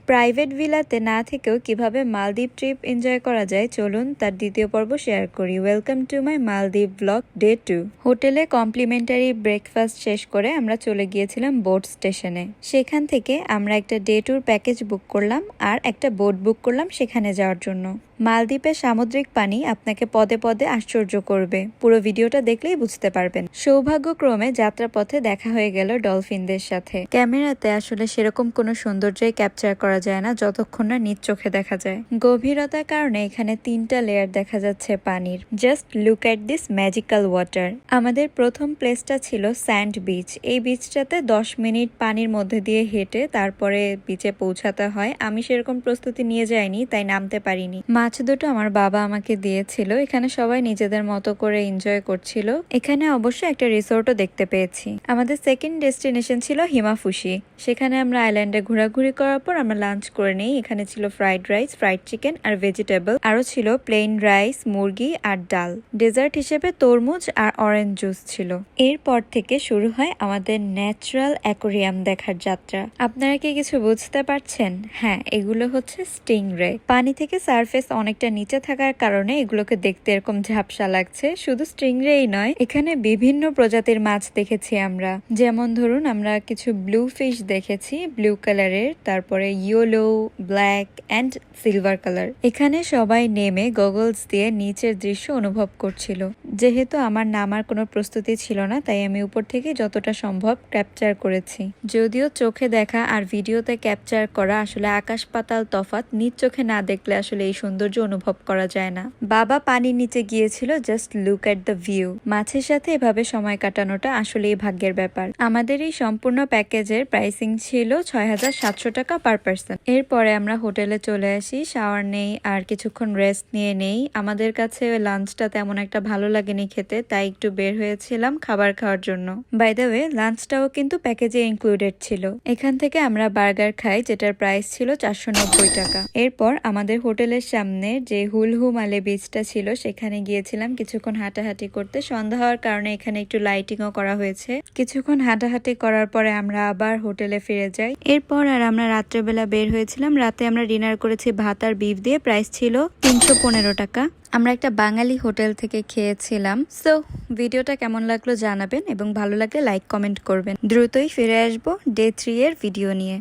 Private ভিলাতে না থেকেও কিভাবে মালদ্বীপ ট্রিপ এনজয় করা যায় চলুন তার দ্বিতীয় পর্ব শেয়ার করি। ওয়েলকাম টু মাই মালদ্বীপ ব্লগ ডে 2। হোটেলে কমপ্লিমেন্টারি ব্রেকফাস্ট শেষ করে আমরা চলে গিয়েছিলাম বোট স্টেশনে। সেখান থেকে আমরা একটা ডে ট্যুর প্যাকেজ বুক করলাম আর একটা বোট বুক করলাম সেখানে যাওয়ার জন্য। মালদ্বীপের সামুদ্রিক পানি আপনাকে পদে পদে আশ্চর্য করবে, পুরো ভিডিওটা দেখলেই বুঝতে পারবেন। সৌভাগ্যক্রমে যাত্রাপথে দেখা হয়ে গেল ডলফিনদের সাথে। ক্যামেরাতে আসলে সেরকম কোনো সৌন্দর্যই ক্যাপচার করা যায় না যতক্ষণ না নিজ চোখে দেখা যায়। গভীরতার কারণে এখানে 3টা লেয়ার দেখা যাচ্ছে পানির। Just look at this magical water. আমাদের প্রথম প্লেসটা ছিল স্যান্ড বিচ। এই বিচটাতে 10 মিনিট পানির মধ্যে দিয়ে হেঁটে তারপরে বিচে পৌঁছাতে হয়। আমি সেরকম প্রস্তুতি নিয়ে যাইনি, তাই নামতে পারিনি। মাছ দুটো আমার বাবা আমাকে দিয়েছিল। এখানে সবাই নিজেদের মতো করে এনজয় করছিল। এখানে অবশ্য একটা রিসোর্টও দেখতে পেয়েছি। আমাদের সেকেন্ড ডেস্টিনেশন ছিল হিমাফুসি। সেখানে আমরা আইল্যান্ডে ঘোরাঘুরি করার পর আমরা লাঞ্চ করে নিই। এখানে ছিল ফ্রাইড রাইস, ফ্রাইড চিকেন আর ভেজিটেবল, আরও ছিল প্লেন রাইস, মুরগি আর ডাল। ডেজার্ট হিসেবে তরমুজ আর অরেঞ্জ জুস ছিল। এরপর থেকে শুরু হয় আমাদের ন্যাচারাল অ্যাকোরিয়াম দেখার যাত্রা। আপনারা কি কিছু বুঝতে পারছেন? হ্যাঁ, এগুলো হচ্ছে স্টিংরে। পানি থেকে সারফেস অনেকটা নিচে থাকার কারণে এগুলোকে দেখতে এরকম ঝাপসা লাগছে। শুধু স্টিংরেই নয়, এখানে বিভিন্ন প্রজাতির মাছ দেখেছি আমরা। যেমন ধরুন, আমরা কিছু ব্লু ফিশ দেখেছি, ব্লু কালারের, তারপরে yellow, black and silver colour. এখানে সবাই নেমে গগলস দিয়ে নিচের দৃশ্য অনুভব করছিল। যেহেতু আমার নামার কোনো প্রস্তুতি ছিল না, তাই আমি উপর থেকে যতটা সম্ভব ক্যাপচার করেছি। যদিও চোখে দেখা আর ভিডিওতে ক্যাপচার করা আসলে আকাশ পাতাল তফাৎ। নিজ চোখে না দেখলে আসলে এই সৌন্দর্য অনুভব করা যায় না। বাবা পানির নিচে গিয়েছিল just look at the view. মাছের সাথে এভাবে সময় কাটানোটা আসলেই ভাগ্যের ব্যাপার। আমাদের এই সম্পূর্ণ প্যাকেজের প্রাইসিং ছিল 6,700 টাকা পার পার্সন। এরপরে আমরা হোটেলে চলে আসি, শাওয়ার নেই আর কিছুক্ষণ রেস্ট নিয়ে নেই। আমাদের কাছে লাঞ্চটা তেমন একটা ভালো লাগেনি খেতে, তাই একটু বের হয়েছিলাম খাবার খাওয়ার জন্য। বাই দ্য ওয়ে, লাঞ্চটাও কিন্তু প্যাকেজে ইনক্লুডেড ছিল। এখান থেকে আমরা বার্গার খাই, যেটার প্রাইস ছিল 490 টাকা। এরপর আমাদের হোটেলের সামনে যে হুলহুমালে বিচটা ছিল সেখানে গিয়েছিলাম কিছুক্ষণ হাঁটাহাঁটি করতে। সন্ধ্যা হওয়ার কারণে এখানে একটু লাইটিংও করা হয়েছে। কিছুক্ষণ হাঁটাহাঁটি করার পরে আমরা আবার হোটেলে ফিরে যাই। এরপর আর আমরা রাত্রেবেলা বের হয়েছিলাম। রাতে আমরা ডিনার করেছি ভাত আর বিফ দিয়ে। প্রাইস ছিল 315 টাকা। আমরা একটা বাঙালি হোটেল থেকে খেয়েছিলাম। সো ভিডিওটা কেমন লাগলো জানাবেন এবং ভালো লাগলে লাইক কমেন্ট করবেন। দ্রুতই ফিরে আসবো ডে 3 এর ভিডিও নিয়ে।